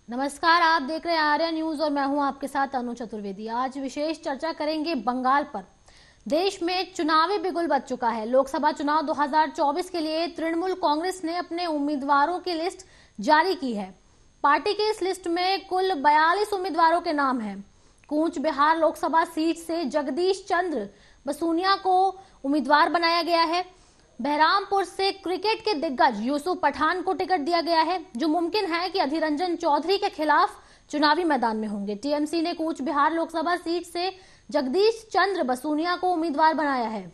नमस्कार, आप देख रहे हैं आर्या न्यूज और मैं हूं आपके साथ अनु चतुर्वेदी। आज विशेष चर्चा करेंगे बंगाल पर। देश में चुनावी बिगुल बज चुका है। लोकसभा चुनाव 2024 के लिए तृणमूल कांग्रेस ने अपने उम्मीदवारों की लिस्ट जारी की है। पार्टी की इस लिस्ट में कुल 42 उम्मीदवारों के नाम हैं। कूच बिहार लोकसभा सीट से जगदीश चंद्र बसूनिया को उम्मीदवार बनाया गया है। बहरामपुर से क्रिकेट के दिग्गज यूसुफ पठान को टिकट दिया गया है, जो मुमकिन है कि अधीर रंजन चौधरी के खिलाफ चुनावी मैदान में होंगे। टीएमसी ने कूच बिहार लोकसभा सीट से जगदीश चंद्र बसूनिया को उम्मीदवार बनाया है।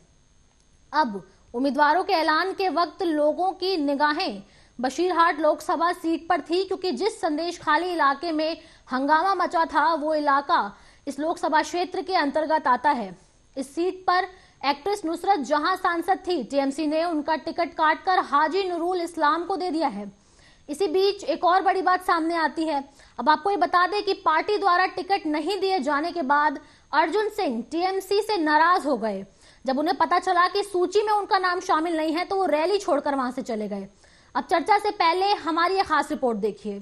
अब उम्मीदवारों के ऐलान के वक्त लोगों की निगाहें बशीरहाट लोकसभा सीट पर थी, क्योंकि जिस संदेश खाली इलाके में हंगामा मचा था वो इलाका इस लोकसभा क्षेत्र के अंतर्गत आता है। इस सीट पर एक्ट्रेस नुसरत जहां सांसद थी, टीएमसी ने उनका टिकट काटकर हाजी नूरुल इस्लाम को दे दिया है। इसी बीच एक और बड़ी बात सामने आती है। अब आपको ये बता दें कि पार्टी द्वारा टिकट नहीं दिए जाने के बाद अर्जुन सिंह टीएमसी से नाराज हो गए। जब उन्हें पता चला कि सूची में उनका नाम शामिल नहीं है तो वो रैली छोड़कर वहां से चले गए। अब चर्चा से पहले हमारी एक खास रिपोर्ट देखिए।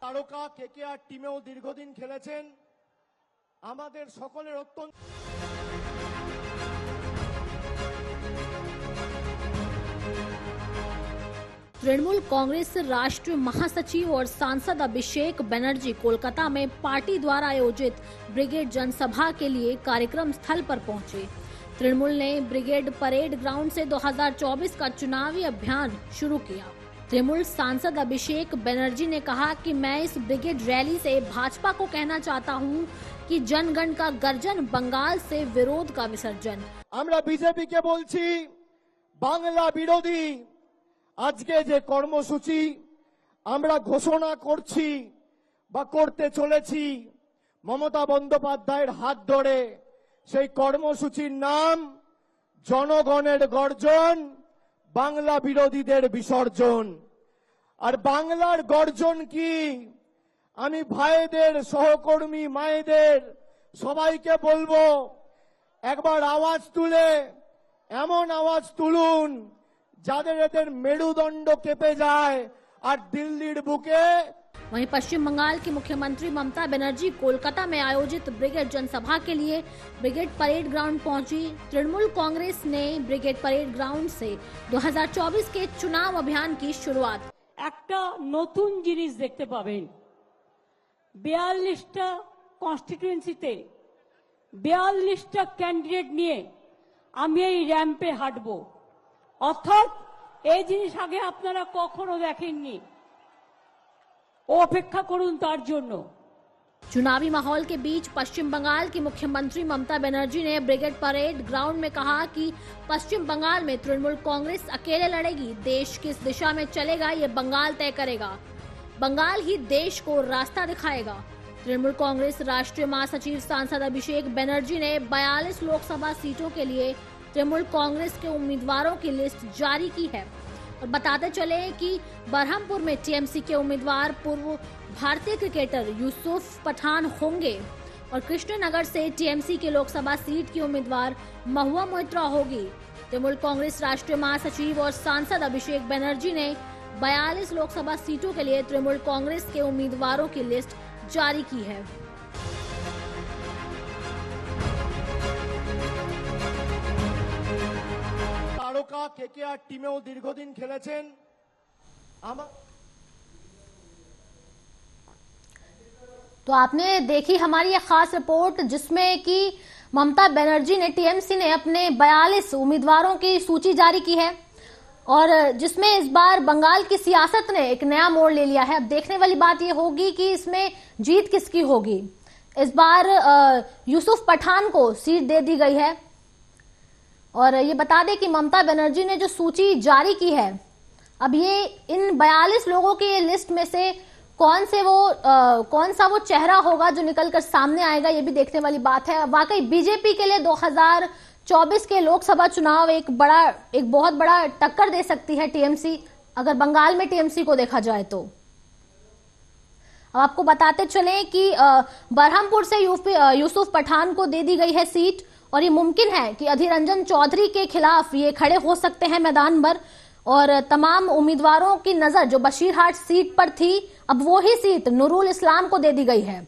तारका केकेआर टीमेও দীর্ঘদিন খেলেছেন। আমাদের সকলের অত্যন্ত तृणमूल कांग्रेस राष्ट्रीय महासचिव और सांसद अभिषेक बनर्जी कोलकाता में पार्टी द्वारा आयोजित ब्रिगेड जनसभा के लिए कार्यक्रम स्थल पर पहुंचे। तृणमूल ने ब्रिगेड परेड ग्राउंड से 2024 का चुनावी अभियान शुरू किया। तृणमूल सांसद अभिषेक बनर्जी ने कहा कि मैं इस ब्रिगेड रैली से भाजपा को कहना चाहता हूं कि जनगण का गर्जन, बंगाल से विरोध का विसर्जन। আমরা বিজেপিকে বলছি, বাংলা বিরোধী আজকে যে কর্মসূচি আমরা ঘোষণা করছি বা করতে চলেছি মমতা বন্দ্যোপাধ্যায়ের হাত ধরে, সেই কর্মসূচির নাম জনগণের গর্জন, বাংলা বিরোধীদের বিসর্জন। আর বাংলার গর্জন কি? আমি ভাইদের, সহকর্মী মায়েদের সবাইকে বলবো, একবার আওয়াজ তুলে এমন আওয়াজ তুলুন যাদের এদের মেরুদণ্ড কেঁপে যায় আর দিল্লির বুকে। वहीं पश्चिम बंगाल की मुख्यमंत्री ममता बनर्जी कोलकाता में आयोजित ब्रिगेड जनसभा के लिए ब्रिगेड परेड ग्राउंड पहुंची। तृणमूल कांग्रेस ने ब्रिगेड परेड ग्राउंड से 2024 के चुनाव अभियान की शुरुआत। একটা নতুন জিনিস দেখতে পাবেন। 42টা কনস্টিটিউয়েন্সিতে 42টা ক্যান্ডিডেট নিয়ে আমি এই র্যাম্পে হাঁটবো। অর্থাৎ এই জিনিস আগে আপনারা কখনো দেখেননি। অপেক্ষা করুন তার জন্য। चुनावी माहौल के बीच पश्चिम बंगाल की मुख्यमंत्री ममता बनर्जी ने ब्रिगेड परेड ग्राउंड में कहा कि पश्चिम बंगाल में तृणमूल कांग्रेस अकेले लड़ेगी। देश किस दिशा में चलेगा ये बंगाल तय करेगा। बंगाल ही देश को रास्ता दिखाएगा। तृणमूल कांग्रेस राष्ट्रीय महासचिव सांसद अभिषेक बनर्जी ने 42 लोकसभा सीटों के लिए तृणमूल कांग्रेस के उम्मीदवारों की लिस्ट जारी की है। और बताते चले कि बरहमपुर में टीएमसी के उम्मीदवार पूर्व भारतीय क्रिकेटर यूसुफ पठान होंगे और कृष्णनगर से टीएमसी के लोकसभा सीट की उम्मीदवार महुआ मोइत्रा होगी। तृणमूल कांग्रेस राष्ट्रीय महासचिव और सांसद अभिषेक बनर्जी ने 42 लोकसभा सीटों के लिए तृणमूल कांग्रेस के उम्मीदवारों की लिस्ट जारी की है। তারকা কেকেআর টিমেও দীর্ঘদিন খেলেছেন। तो आपने देखी हमारी ये खास रिपोर्ट, जिसमें कि ममता बनर्जी ने, टीएमसी ने अपने 42 उम्मीदवारों की सूची जारी की है और जिसमें इस बार बंगाल की सियासत ने एक नया मोड़ ले लिया है। अब देखने वाली बात ये होगी कि इसमें जीत किसकी होगी। इस बार यूसुफ पठान को सीट दे दी गई है और ये बता दें कि ममता बनर्जी ने जो सूची जारी की है, अब ये इन 42 लोगों की लिस्ट में से कौन सा वो चेहरा होगा जो निकलकर सामने आएगा, ये भी देखने वाली बात है। वाकई बीजेपी के लिए 2024 के लोकसभा चुनाव एक बहुत बड़ा टक्कर दे सकती है टीएमसी, अगर बंगाल में टीएमसी को देखा जाए तो। अब आपको बताते चले कि बरहमपुर से यूसुफ पठान को दे दी गई है सीट और ये मुमकिन है कि अधीर रंजन चौधरी के खिलाफ ये खड़े हो सकते हैं मैदान पर। और तमाम उम्मीदवारों की नजर जो बशीरहाट सीट पर थी, अब वो ही सीट नूरुल इस्लाम को दे दी गई है।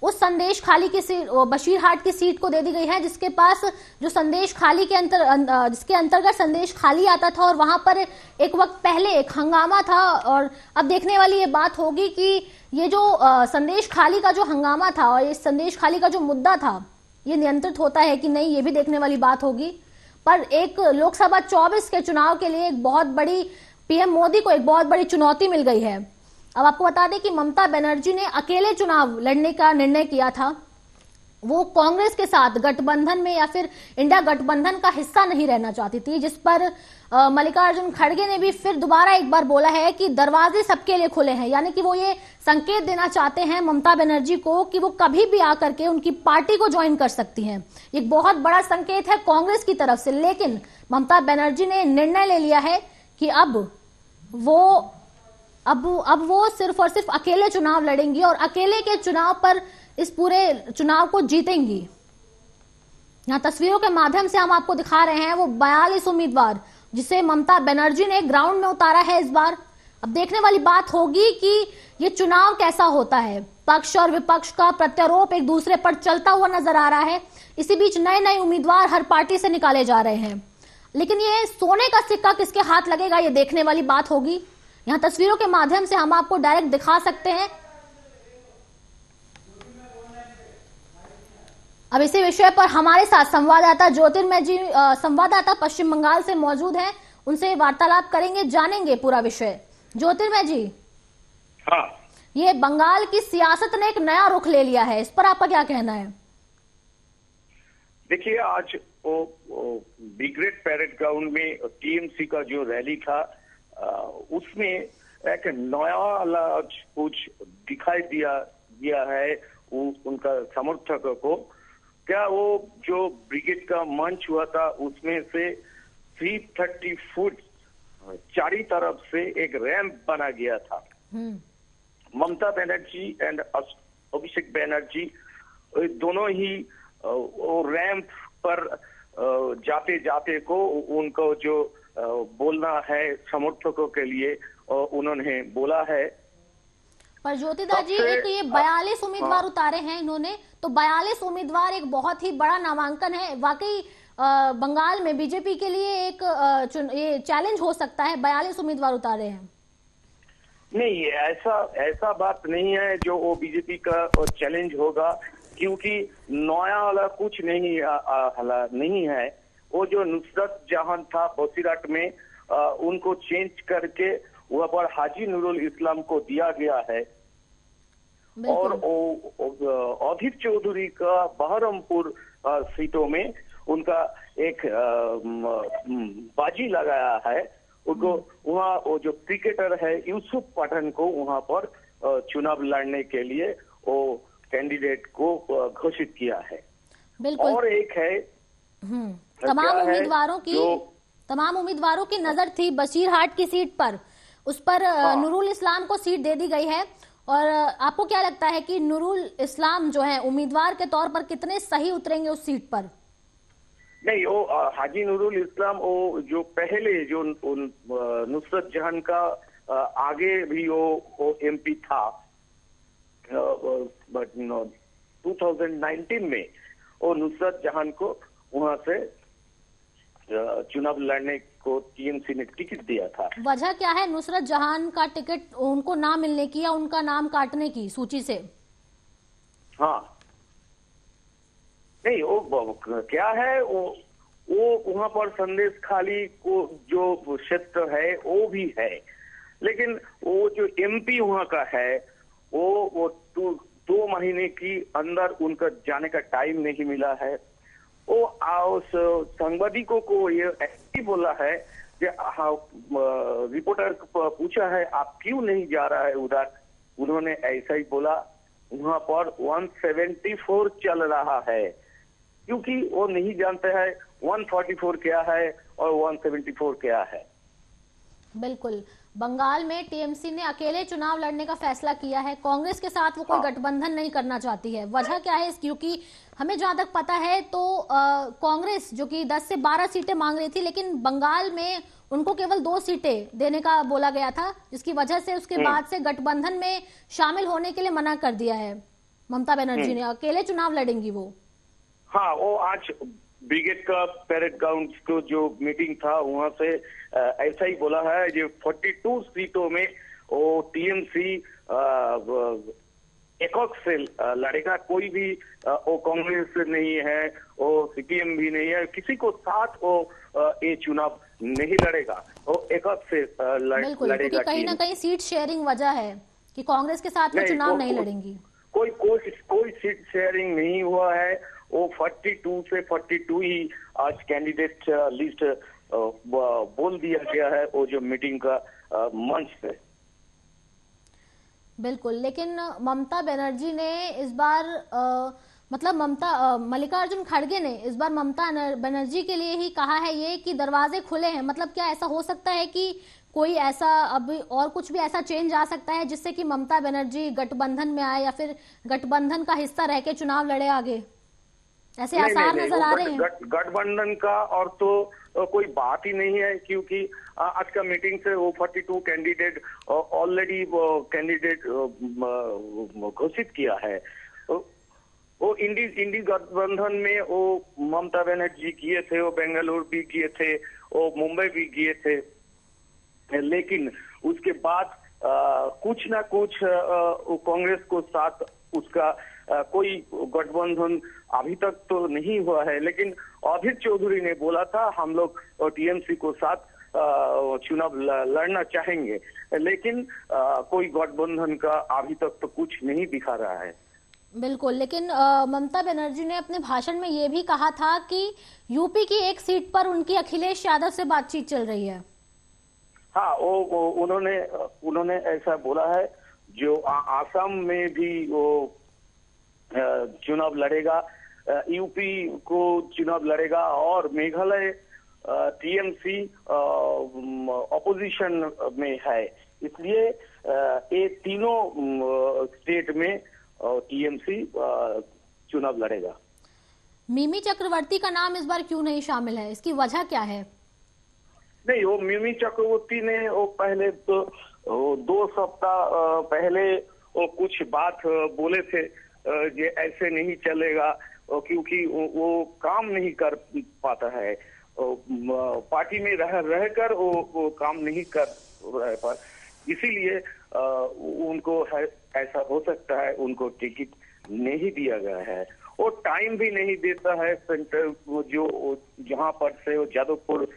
उस संदेश खाली की सीट बशीरहाट की सीट को दे दी गई है, जिसके पास जो संदेश खाली के जिसके अंतर्गत संदेश खाली आता था, और वहां पर एक वक्त पहले एक हंगामा था। और अब देखने वाली ये बात होगी कि ये जो संदेश खाली का जो हंगामा था और इस संदेश खाली का जो मुद्दा था, ये नियंत्रित होता है कि नहीं, ये भी देखने वाली बात होगी। पर एक लोकसभा 24 के चुनाव के लिए एक बहुत बड़ी पीएम मोदी को एक बहुत बड़ी चुनौती मिल गई है। अब आपको बता दें कि ममता बनर्जी ने अकेले चुनाव लड़ने का निर्णय किया था। वो कांग्रेस के साथ गठबंधन में या फिर इंडिया गठबंधन का हिस्सा नहीं रहना चाहती थी, जिस पर मल्लिकार्जुन खड़गे ने भी फिर दोबारा एक बार बोला है कि दरवाजे सबके लिए खुले हैं। यानी कि वो ये संकेत देना चाहते हैं ममता बनर्जी को कि वो कभी भी आकर के उनकी पार्टी को ज्वाइन कर सकती हैं। एक बहुत बड़ा संकेत है कांग्रेस की तरफ से। लेकिन ममता बनर्जी ने निर्णय ले लिया है कि अब वो सिर्फ और सिर्फ अकेले चुनाव लड़ेंगी और अकेले के चुनाव पर इस पूरे चुनाव को जीतेंगी। यहां तस्वीरों के माध्यम से हम आपको दिखा रहे हैं वो 42 उम्मीदवार जिसे ममता बनर्जी ने ग्राउंड में उतारा है इस बार। अब देखने वाली बात होगी कि ये चुनाव कैसा होता है। पक्ष और विपक्ष का प्रत्यारोप एक दूसरे पर चलता हुआ नजर आ रहा है। इसी बीच नए नए उम्मीदवार हर पार्टी से निकाले जा रहे हैं, लेकिन ये सोने का सिक्का किसके हाथ लगेगा, ये देखने वाली बात होगी। यहां तस्वीरों के माध्यम से हम आपको डायरेक्ट दिखा सकते हैं। अब इसी विषय पर हमारे साथ संवाददाता ज्योतिर्मय जी संवाददाता पश्चिम बंगाल से मौजूद हैं, उनसे वार्तालाप करेंगे, जानेंगे पूरा विषय। ज्योतिर्मय जी, हाँ, ये बंगाल की सियासत ने एक नया रुख ले लिया है, इस पर आपका क्या कहना है? देखिए, आज वो ब्रिगेड पैरेड ग्राउंड में टीएमसी का जो रैली था, उसमें एक नया कुछ दिखाई दिया है उनका समर्थकों को। क्या वो जो ब्रिगेड का मंच हुआ था उसमें से 330 फुट चारी तरफ से एक रैंप बना गया था। ममता बनर्जी एंड अभिषेक बनर्जी दोनों ही वो रैंप पर जाते जाते को उनको जो बोलना है समर्थकों के लिए उन्होंने बोला है। पर ज्योतिदा जी, एक ये 42 उम्मीदवार उतारे हैं इन्होंने, तो 42 उम्मीदवार एक बहुत ही बड़ा नामांकन है। वाकई बंगाल में बीजेपी के लिए एक ये चैलेंज हो सकता है, 42 उम्मीदवार उतारे हैं। नहीं, ऐसा बात नहीं है जो वो बीजेपी का चैलेंज होगा, क्योंकि नया वाला कुछ नहीं है। वो जो नुसरत जहां था बसीरहाट में, उनको चेंज करके वहां पर हाजी नूरुल इस्लाम को दिया गया है। और अधीर चौधरी का बहरमपुर सीटों में उनका एक बाजी लगाया है। उनको वहाँ वो जो क्रिकेटर है यूसुफ पठान को वहाँ पर चुनाव लड़ने के लिए वो कैंडिडेट को घोषित किया है। बिल्कुल। और एक है तमाम उम्मीदवारों की नजर थी बशीरहाट की सीट पर, उस पर नूरुल इस्लाम को सीट दे दी गई है। और आपको क्या लगता है कि नूरुल इस्लाम जो है उम्मीदवार के तौर पर कितने सही उतरेंगे उस सीट पर? नहीं, वो हाजी नूरुल इस्लाम वो जो पहले जो नुसरत जहां का आगे भी वो एमपी था, बट 2019 में वो नुसरत जहां को वहां से चुनाव लड़ने को टीएमसी ने टिकट दिया था। वजह क्या है नुसरत जहां का टिकट उनको ना मिलने की या उनका नाम काटने की सूची से? हाँ, नहीं, वो क्या है, वो वहां पर संदेश खाली को जो क्षेत्र है वो भी है, लेकिन वो जो एमपी वहां का है वो 2 महीने की अंदर उनका जाने का टाइम नहीं मिला है। वो सांबादिकों को ये ऐसे बोला है कि रिपोर्टर पूछा है आप क्यों नहीं जा रहा है उधर, उन्होंने ऐसा ही बोला वहां पर 174 चल रहा है, क्योंकि वो नहीं जानते हैं 144 क्या है और 174 क्या है। बिल्कुल, बंगाल में टीएमसी ने अकेले चुनाव लड़ने का फैसला किया है। कांग्रेस के साथ वो कोई गठबंधन नहीं करना चाहती है। वजह क्या है? क्योंकि हमें जहां तक पता है तो कांग्रेस जो कि 10 से 12 सीटें मांग रही थी, लेकिन बंगाल में उनको केवल 2 सीटें देने का बोला गया था, जिसकी वजह से उसके बाद से गठबंधन में शामिल होने के लिए मना कर दिया है ममता बनर्जी ने। अकेले चुनाव लड़ेंगी वो। हाँ, वो आज ब्रिगेड का पैरेड ग्राउंड को जो मीटिंग था वहां से ऐसा ही बोला है जो 42 सीटों में वो टीएमसी एकक से लड़ेगा। कोई भी वो कांग्रेस नहीं है, वो सीपीएम भी नहीं है, किसी को साथ वो ये चुनाव नहीं लड़ेगा, वो एकक से लड़ेगा। कहीं ना कहीं सीट शेयरिंग वजह है कि कांग्रेस के साथ में चुनाव नहीं लड़ेंगी। कोई सीट शेयरिंग नहीं हुआ है। वो 42 से 42 ही आज कैंडिडेट लिस्ट बोल दिया गया है वो जो मीटिंग का मंच पे। बिल्कुल, लेकिन ममता बनर्जी ने इस बार मल्लिकार्जुन खड़गे ने इस बार ममता बनर्जी के लिए ही कहा है ये कि दरवाजे खुले हैं। मतलब क्या ऐसा हो सकता है कि कोई ऐसा अब और कुछ भी ऐसा चेंज आ सकता है जिससे कि ममता बनर्जी गठबंधन में आए या फिर गठबंधन का हिस्सा रह के चुनाव लड़े आगे? ऐसे आसार नजर आ रहे हैं। गठबंधन का और तो कोई बात ही नहीं है, क्योंकि आज का मीटिंग से वो 42 कैंडिडेट ऑलरेडी कैंडिडेट घोषित किया है। वो इंडी गठबंधन में वो ममता बनर्जी किए थे, वो बेंगलुरु भी किए थे, वो मुंबई भी किए थे, लेकिन उसके बाद कुछ ना कुछ कांग्रेस को साथ उसका कोई गठबंधन अभी तक तो नहीं हुआ है। लेकिन अधीर चौधरी ने बोला था हम लोग टीएमसी को साथ चुनाव लड़ना चाहेंगे, लेकिन कोई गठबंधन का अभी तक तो कुछ नहीं दिखा रहा है। बिल्कुल, लेकिन ममता बनर्जी ने अपने भाषण में ये भी कहा था कि यूपी की एक सीट पर उनकी अखिलेश यादव से बातचीत चल रही है। हाँ, वो उन्होंने ऐसा बोला है। जो आसाम में भी वो चुनाव लड़ेगा, यूपी को चुनाव लड़ेगा, और मेघालय टीएमसी ऑपोजिशन में है, इसलिए ये तीनों स्टेट में टीएमसी चुनाव लड़ेगा। मिमी चक्रवर्ती का नाम इस बार क्यों नहीं शामिल है, इसकी वजह क्या है? नहीं, वो मिमी चक्रवर्ती ने वो पहले तो 2 सप्ताह पहले वो कुछ बात बोले थे ये ऐसे नहीं चलेगा, क्योंकि वो काम नहीं कर पाता है, पार्टी में रहकर वो काम नहीं कर रहे पर, इसीलिए उनको ऐसा हो सकता है उनको टिकट नहीं दिया गया है। वो टाइम भी नहीं देता है सेंटर जो जहां पर से वो जादवपुर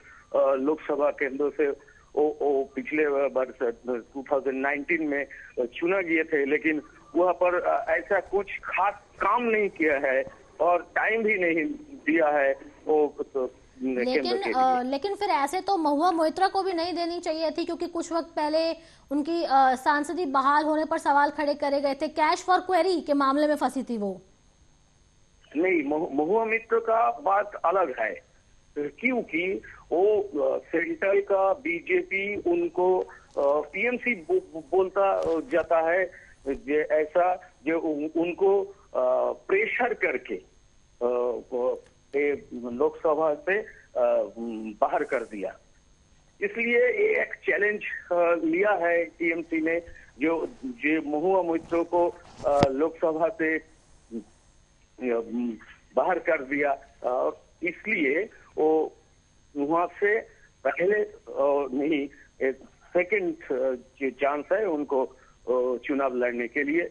लोकसभा केंद्र से वो पिछले वर्ष 2019 में चुना गए थे, लेकिन वहां पर ऐसा कुछ खास काम नहीं किया है और टाइम भी नहीं दिया है वो लेकिन फिर ऐसे तो महुआ मोइत्रा को भी नहीं देनी चाहिए थी, क्योंकि कुछ वक्त पहले उनकी सांसदी बहाल होने पर सवाल खड़े करे गए थे, कैश फॉर क्वेरी के मामले में फंसी थी वो। नहीं, महुआ मोइत्रा का बात अलग है, क्योंकि वो सेंट्रल का बीजेपी उनको टीएमसी बोलता जाता है, ऐसा जो उनको प्रेशर करके लोकसभा से बाहर कर दिया। इसलिए ये एक चैलेंज लिया है टीएमसी ने, जो महुआ मोइत्रा को लोकसभा से बाहर कर दिया, इसलिए वो वहां से पहले नहीं सेकंड चांस है उनको चुनाव लड़ने के लिए।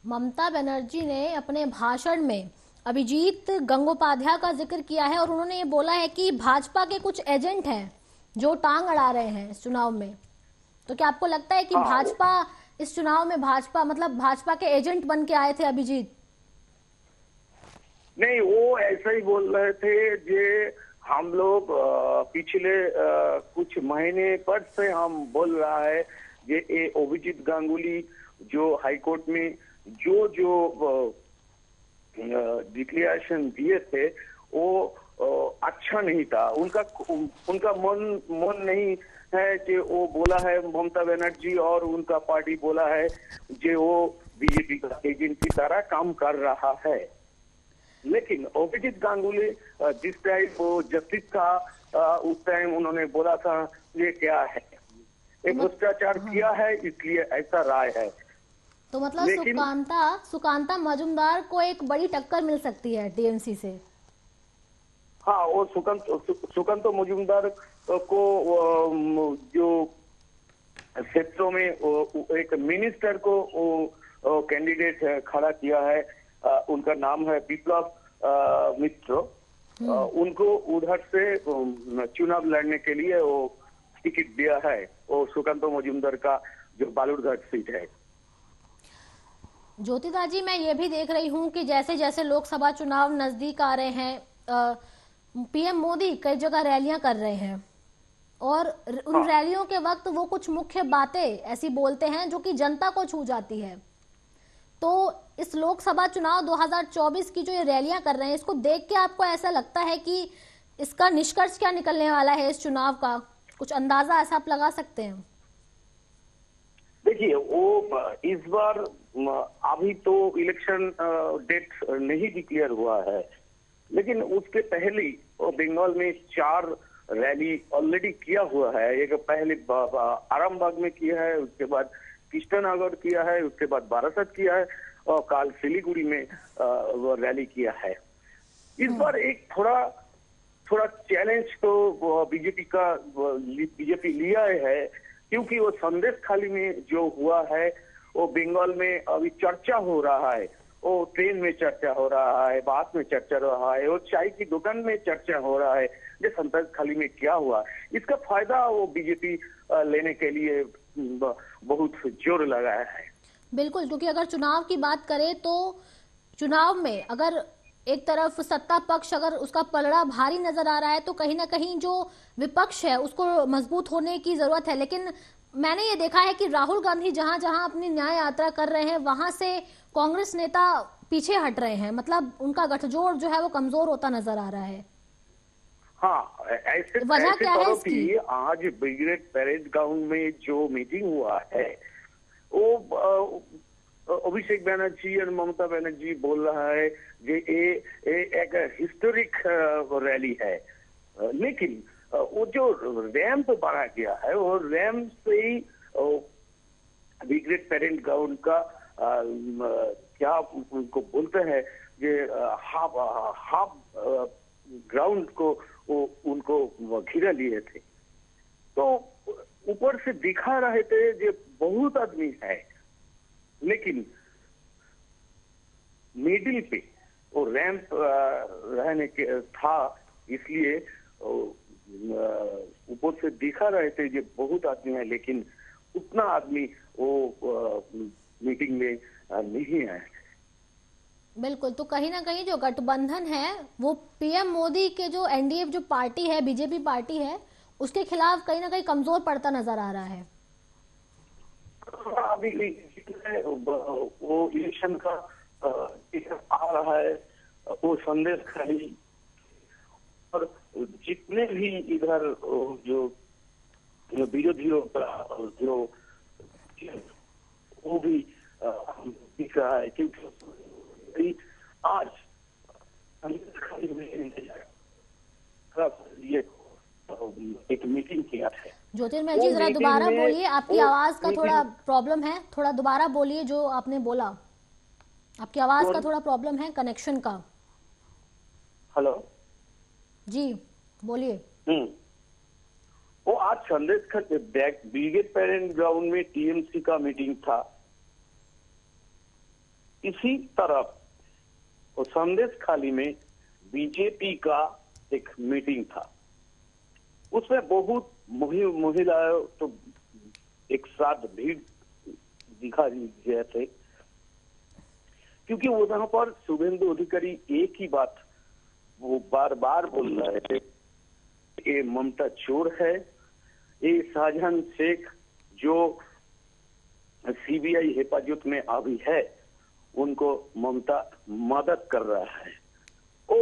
ममता बनर्जी ने अपने भाषण में अभिजीत गंगोपाध्याय का जिक्र किया है और उन्होंने ये बोला है कि भाजपा के कुछ एजेंट हैं जो टांग अड़ा रहे हैं इस चुनाव में। तो क्या आपको लगता है कि भाजपा इस चुनाव में भाजपा के एजेंट बन के आए थे अभिजीत? नहीं, वो ऐसा ही बोल रहे थे जे हम लोग पिछले कुछ महीने पर से हम बोल रहा है ये अभिजीत गांगुली जो हाईकोर्ट में जो डिक्लेरेशन दिए थे वो अच्छा नहीं था। उनका मन नहीं है कि वो बोला है ममता बनर्जी और उनका पार्टी बोला है कि वो बीजेपी का एजेंट की तरह काम कर रहा है। लेकिन अभिजीत गांगुली जिस टाइप वो जस्टिस का उस टाइम उन्होंने बोला था ये क्या है, एक भ्रष्टाचार किया है इसलिए ऐसा राय है। तो मतलब लेकिन सुकांता मजूमदार को एक बड़ी टक्कर मिल सकती है टीएमसी से। हाँ, वो सुकांत मजूमदार को जो क्षेत्रों में एक मिनिस्टर को कैंडिडेट खड़ा किया है, उनका नाम है विप्लव मिश्र। उनको उधर से चुनाव लड़ने के लिए वो टिकट दिया है, वो सुकांत मजूमदार का जो बालूरघाट सीट है। ज्योतिदा जी, मैं ये भी देख रही हूँ कि जैसे जैसे लोकसभा चुनाव नजदीक आ रहे हैं, पीएम मोदी कई जगह रैलियां कर रहे हैं और उन रैलियों के वक्त वो कुछ मुख्य बातें ऐसी बोलते हैं जो कि जनता को छू जाती है। तो इस लोकसभा चुनाव 2024 की जो ये रैलियां कर रहे हैं, इसको देख के आपको ऐसा लगता है कि इसका निष्कर्ष क्या निकलने वाला है इस चुनाव का? कुछ अंदाजा ऐसा आप लगा सकते हैं? देखिए, वो इस बार अभी तो इलेक्शन डेट नहीं डिक्लेयर हुआ है, लेकिन उसके पहले वो बंगाल में 4 रैली ऑलरेडी किया हुआ है। एक पहले आरामबाग में किया है, उसके बाद कृष्णनगर किया है, उसके बाद बारासात किया है और कल सिलीगुड़ी में वो रैली किया है। इस बार एक थोड़ा चैलेंज तो बीजेपी लिया है, क्योंकि वो संदेश खाली में जो हुआ है वो बंगाल में अभी चर्चा हो रहा है। वो ट्रेन में चर्चा हो रहा है, बस में चर्चा हो रहा है, वो चाय की दुकान में चर्चा हो रहा है, जो संदेश खाली में क्या हुआ। इसका फायदा वो बीजेपी लेने के लिए बहुत जोर लगाया है। बिल्कुल, क्योंकि अगर चुनाव की बात करें तो चुनाव में अगर एक तरफ सत्ता पक्ष अगर उसका पलड़ा भारी नजर आ रहा है तो कहीं ना कहीं जो विपक्ष है उसको मजबूत होने की जरूरत है। लेकिन मैंने ये देखा है कि राहुल गांधी जहां जहां अपनी न्याय यात्रा कर रहे हैं वहां से कांग्रेस नेता पीछे हट रहे हैं, मतलब उनका गठजोड़ जो है वो कमजोर होता नजर आ रहा है। हाँ, ऐसे करो कि आज ब्रिगेड परेड ग्राउंड में जो मीटिंग हुआ है वो अभिषेक बैनर्जी और ममता बनर्जी बोल रहा है कि ये एक हिस्टोरिक रैली है, लेकिन वो जो रैंप बना गया है वो रैंप से ही ब्रिगेड परेड ग्राउंड का क्या उनको बोलते हैं कि हाफ ग्राउंड को वो उनको घेरा लिए थे। तो ऊपर से दिखा रहे थे कि बहुत आदमी है, लेकिन मिडिल पे वो रैंप रहने के था, इसलिए ऊपर से दिखा रहे थे कि बहुत आदमी है, लेकिन उतना आदमी वो मीटिंग में नहीं आए। बिल्कुल, तो कहीं ना कहीं जो गठबंधन है वो पीएम मोदी के जो एनडीए जो पार्टी है, बीजेपी पार्टी है, उसके खिलाफ कहीं ना कहीं कमजोर पड़ता नजर आ रहा है। अभी वो इलेक्शन का आ रहा है, वो संदेश खाली और जितने भी इधर जो विरोधियों का जो वो भी दिख रहा है, क्योंकि आज ये एक मीटिंग किया है। ज्योतिर्मय जी, जरा दोबारा बोलिए, आपकी आवाज का थोड़ा प्रॉब्लम है, थोड़ा दोबारा बोलिए जो आपने बोला। आपकी आवाज का थोड़ा प्रॉब्लम है, कनेक्शन का। हेलो जी बोलिए। वो आज संदेश ब्रिगेड परेड ग्राउंड में टीएमसी का मीटिंग था। इसी तरफ वो संदेश खाली में बीजेपी का एक मीटिंग था, उसमें बहुत महिलाएं तो एक साथ भीड़ दिखा गए थे, क्योंकि वहां पर शुभेंदु अधिकारी एक ही बात वो बार बार बोल रहे थे, ये ममता चोर है, ये शाहजहां शेख जो सीबीआई हिफाजत में अभी है उनको ममता मदद कर रहा है। वो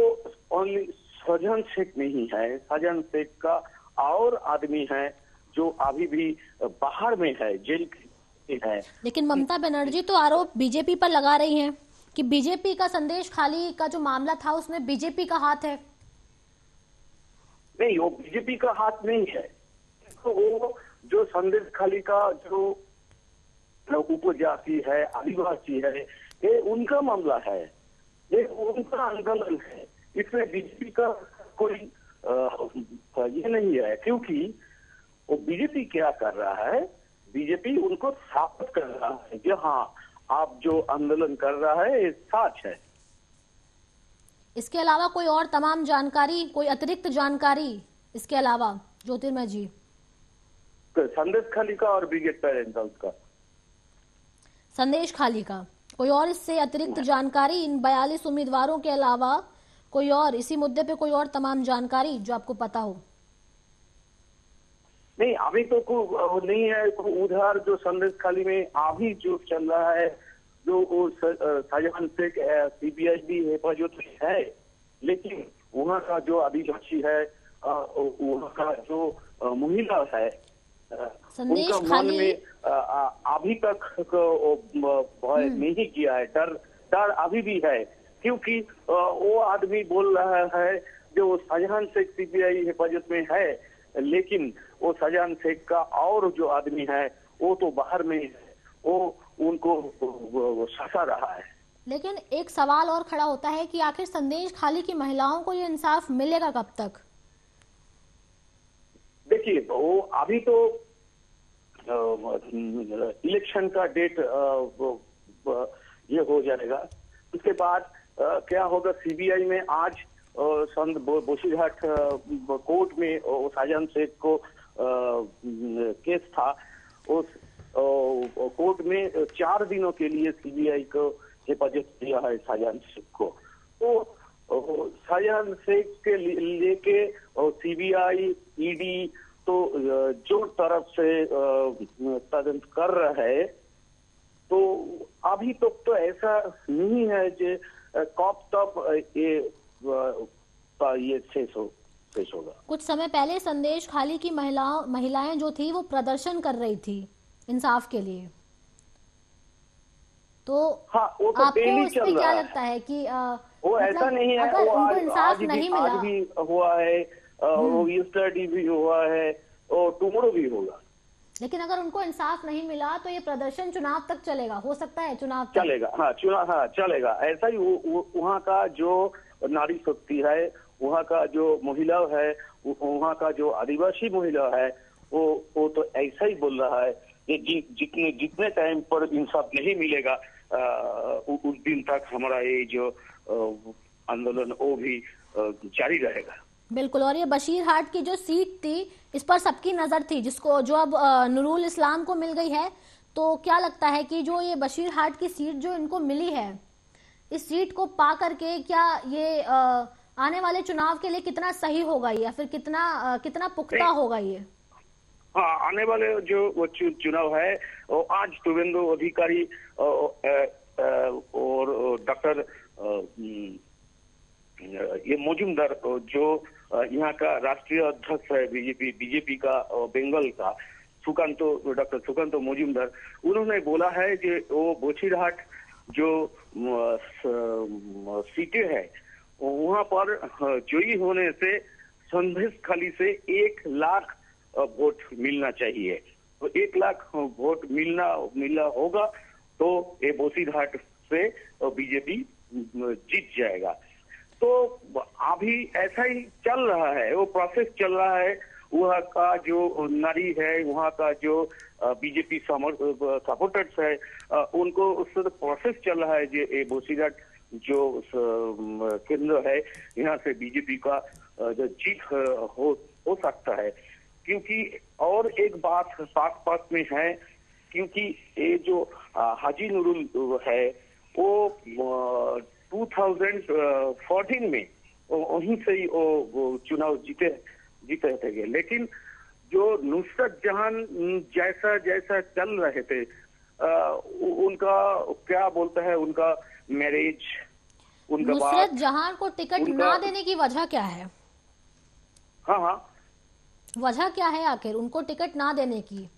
ओनली शाहजहां शेख नहीं है, शाहजहां शेख का और आदमी है जो अभी भी बाहर में है, जेल में है। लेकिन ममता बनर्जी तो आरोप बीजेपी पर लगा रही हैं कि बीजेपी का संदेश खाली का जो मामला था उसमें बीजेपी का हाथ है। नहीं, वो बीजेपी का हाथ नहीं है। तो वो जो संदेश खाली का जो उपजाति है, आदिवासी है, ये उनका मामला है, ये उनका आंदोलन है। इसमें बीजेपी का कोई ये नहीं है, क्योंकि वो बीजेपी क्या कर रहा है, बीजेपी उनको साबित कर रहा है कि हाँ, आप जो आंदोलन कर रहा है ये सच है। इसके अलावा कोई और तमाम जानकारी, कोई अतिरिक्त जानकारी इसके अलावा ज्योतिर्मय जी? संदेश खाली का और ब्रिगेड पेरेंट का, संदेश खाली का कोई और इससे अतिरिक्त जानकारी, इन 42 उम्मीदवारों के अलावा कोई और इसी मुद्दे पे कोई और तमाम जानकारी जो आपको पता हो? नहीं, अभी तो कोई नहीं है। उधर जो संदेश खाली में अभी जो चल रहा है, जो शाहजहां शेख सीबीआई भी हेफाजत में है, लेकिन वहाँ का जो आदिवासी है, वहाँ का जो महिला है, उनका मन में अभी तक भय नहीं किया है, डर अभी भी है, क्योंकि वो आदमी बोल रहा है जो शाहजहां शेख सीबीआई हेफाजत में है, लेकिन वो शाहजहां शेख का और जो आदमी है वो तो बाहर में है, वो उनको सता रहा है। लेकिन एक सवाल और खड़ा होता है कि आखिर संदेश खाली की महिलाओं को ये इंसाफ मिलेगा कब तक? देखिए, वो अभी तो इलेक्शन का डेट ये हो जाएगा, उसके बाद क्या होगा, सीबीआई में आज बोशीघाट कोर्ट में शाहजहां शेख को केस था, उस कोर्ट में 4 दिनों के लिए सीबीआई को हेफाजत दिया है शाहजहां शेख को। तो शाहजहां शेख के लेके सीबीआई, ईडी तो जो तरफ से तदंत कर रहा है, तो अभी तक तो ऐसा नहीं है कि कब तक ये शेष होगा। कुछ समय पहले संदेश खाली की महिलाएं जो थी वो प्रदर्शन कर रही थी इंसाफ के लिए, तो हाँ, वो तो आपको इसमें क्या लगता है कि वो ऐसा नहीं है, अगर उनको इंसाफ आज नहीं मिला, आज भी हुआ है, वो यस्टरडे भी हुआ है और टुमारो भी होगा, लेकिन अगर उनको इंसाफ नहीं मिला तो ये प्रदर्शन चुनाव तक चलेगा, हो सकता है चुनाव तक चलेगा। हाँ, चुनाव, हाँ चलेगा। ऐसा ही वहाँ का जो नारी शक्ति है, वहाँ का जो महिला है, वहाँ का जो आदिवासी महिला है, वो तो ऐसा ही बोल रहा है कि जितने टाइम पर इंसाफ नहीं मिलेगा उस दिन तक हमारा ये जो आंदोलन वो भी जारी रहेगा। बिल्कुल। और ये बशीरहाट की जो सीट थी, इस पर सबकी नजर थी, जिसको जो अब नूरुल इस्लाम को मिल गई है, तो क्या लगता है कि जो ये बशीरहाट की सीट जो इनको मिली है, इस सीट को पा करके क्या ये आने वाले चुनाव के लिए कितना सही होगा या फिर कितना पुख्ता होगा ये? हाँ, आने वाले जो चुनाव है वो आज शुभेंदु अधिकारी और डॉक्टर ये मजूमदार जो यहाँ का राष्ट्रीय अध्यक्ष है बीजेपी का बंगाल का, डॉक्टर सुकांतो मजूमदार, उन्होंने बोला है कि वो बशीरहाट जो सीटें है वहाँ पर जयी होने से संदेश खाली से 1 लाख वोट मिलना चाहिए। तो 1 लाख वोट मिलना होगा तो ये बशीरहाट से बीजेपी जीत जाएगा। तो अभी ऐसा ही चल रहा है, वो प्रोसेस चल रहा है। वहाँ का जो नारी है, वहाँ का जो बीजेपी सपोर्टर्स है, उनको उस प्रोसेस चल रहा है जो ये बशीरहाट जो केंद्र है, यहाँ से बीजेपी का जो जीत हो सकता है। क्योंकि और एक बात पास में है, क्योंकि ये जो हाजी नूरुल है वो 2014 में वहीं से ही वो चुनाव जीते थे, लेकिन जो नुसरत जहां जैसा चल रहे थे, उनका क्या बोलता है, उनका मैरिज, उनका नुसरत जहां को टिकट ना देने की वजह क्या है? हाँ, वजह क्या है आखिर उनको टिकट ना देने की?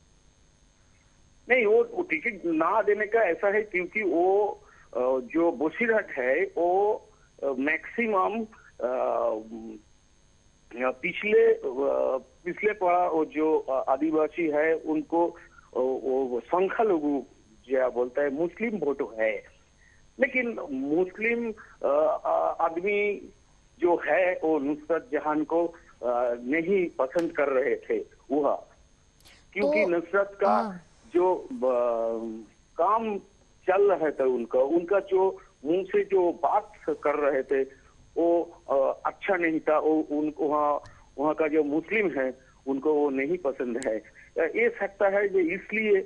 नहीं, वो टिकट ना देने का ऐसा है क्योंकि वो जो बशीरहाट है वो मैक्सिमम पिछले पड़ा वो जो आदिवासी है उनको वो संख्यालघु जो बोलता है मुस्लिम वोट है, लेकिन मुस्लिम आदमी जो है वो नुसरत जहां को नहीं पसंद कर रहे थे वह, क्योंकि नुसरत का जो काम चल रहे थे उनका जो मुंह से जो बात कर रहे थे वो अच्छा नहीं था। उनको वहाँ का जो मुस्लिम है उनको वो नहीं पसंद है। ये सकता है कि इसलिए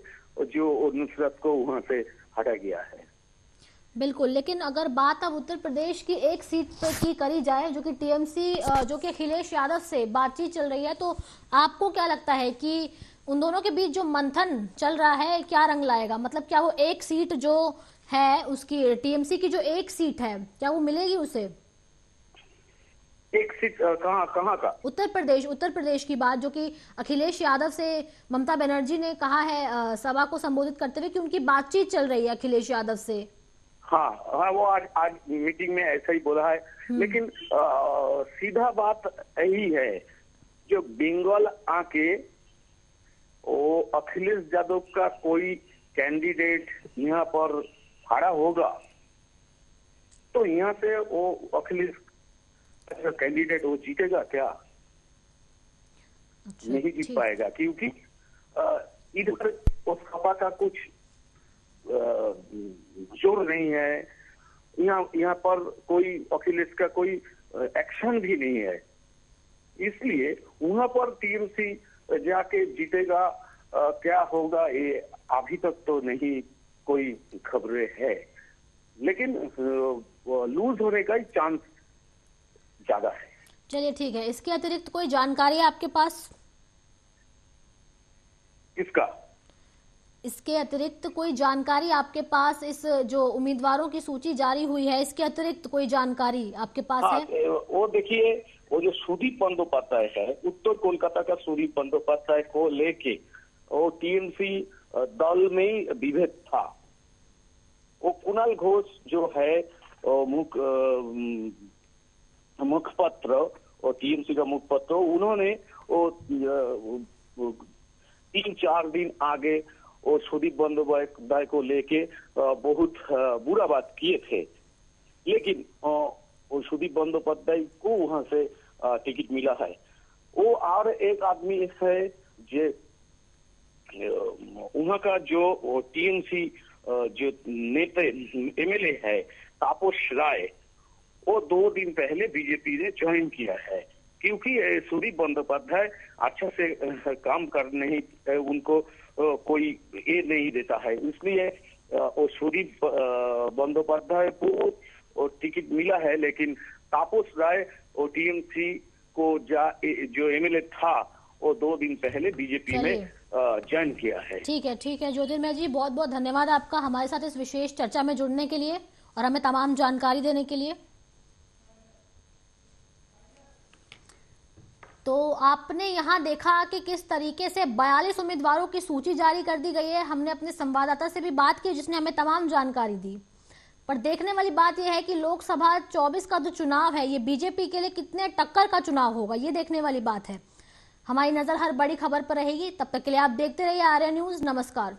जो नुसरत को वहाँ से हटा गया है। बिल्कुल, लेकिन अगर बात अब उत्तर प्रदेश की एक सीट पर की करी जाए जो कि टीएमसी जो कि अखिलेश यादव से बातचीत चल रही है, तो आपको क्या लगता है कि उन दोनों के बीच जो मंथन चल रहा है क्या रंग लाएगा? मतलब क्या वो एक सीट जो है उसकी टीएमसी की जो एक सीट है क्या वो मिलेगी उसे? एक सीट कहाँ का? उत्तर प्रदेश की बात जो कि अखिलेश यादव से ममता बनर्जी ने कहा है सभा को संबोधित करते हुए कि उनकी बातचीत चल रही है अखिलेश यादव से। हाँ, वो आज मीटिंग में ऐसा ही बोला है, लेकिन सीधा बात यही है, जो बंगाल आके वो अखिलेश यादव का कोई कैंडिडेट यहाँ पर खड़ा होगा तो यहाँ से वो अखिलेश कैंडिडेट वो जीतेगा क्या? नहीं जीत पाएगा, क्योंकि इधर उस सपा का कुछ जोर नहीं है। यहाँ पर कोई अखिलेश का कोई एक्शन भी नहीं है, इसलिए वहां पर टीएमसी जाके जीतेगा। क्या होगा ये अभी तक तो नहीं कोई खबरें है, लेकिन लूज होने का चांस ज्यादा है। चलिए ठीक है, इसके अतिरिक्त कोई जानकारी है आपके पास? किसका? इसके अतिरिक्त कोई जानकारी आपके पास, इस जो उम्मीदवारों की सूची जारी हुई है इसके अतिरिक्त कोई जानकारी आपके पास है? वो देखिए, वो जो सुदीप बंदोपाध्याय है, उत्तर कोलकाता का सुदीप बंदोपाध्याय को लेके वो टीएमसी दल में ही विभेद था। वो कुणाल घोष जो है मुखपत्र और टीएमसी का मुखपत्र, उन्होंने वो 3-4 दिन आगे वो सुदीप बंदोपाध्याय को लेके बहुत बुरा बात किए थे, लेकिन वो सुदीप बंदोपाध्याय को वहां से टिकट मिला है। वो और एक आदमी है जो वहां का जो टीएमसी जो नेता एमएलए है तापस राय, वो 2 दिन पहले बीजेपी ने ज्वाइन किया है, क्योंकि सुदीप बंदोपाध्याय अच्छा से काम कर नहीं, उनको कोई ये नहीं देता है, इसलिए वो सुदीप बंदोपाध्याय को टिकट मिला है। लेकिन तापस राय और टीएमसी को जो एमएलए था वो 2 दिन पहले बीजेपी में ज्वाइन किया है। ठीक है ज्योतिर्मय जी, बहुत बहुत धन्यवाद आपका हमारे साथ इस विशेष चर्चा में जुड़ने के लिए और हमें तमाम जानकारी देने के लिए। तो आपने यहाँ देखा कि किस तरीके से 42 उम्मीदवारों की सूची जारी कर दी गई है। हमने अपने संवाददाता से भी बात की जिसने हमें तमाम जानकारी दी। पर देखने वाली बात यह है कि लोकसभा 24 का जो चुनाव है ये बीजेपी के लिए कितने टक्कर का चुनाव होगा, ये देखने वाली बात है। हमारी नजर हर बड़ी खबर पर रहेगी। तब तक के लिए आप देखते रहिए आर्या न्यूज। नमस्कार।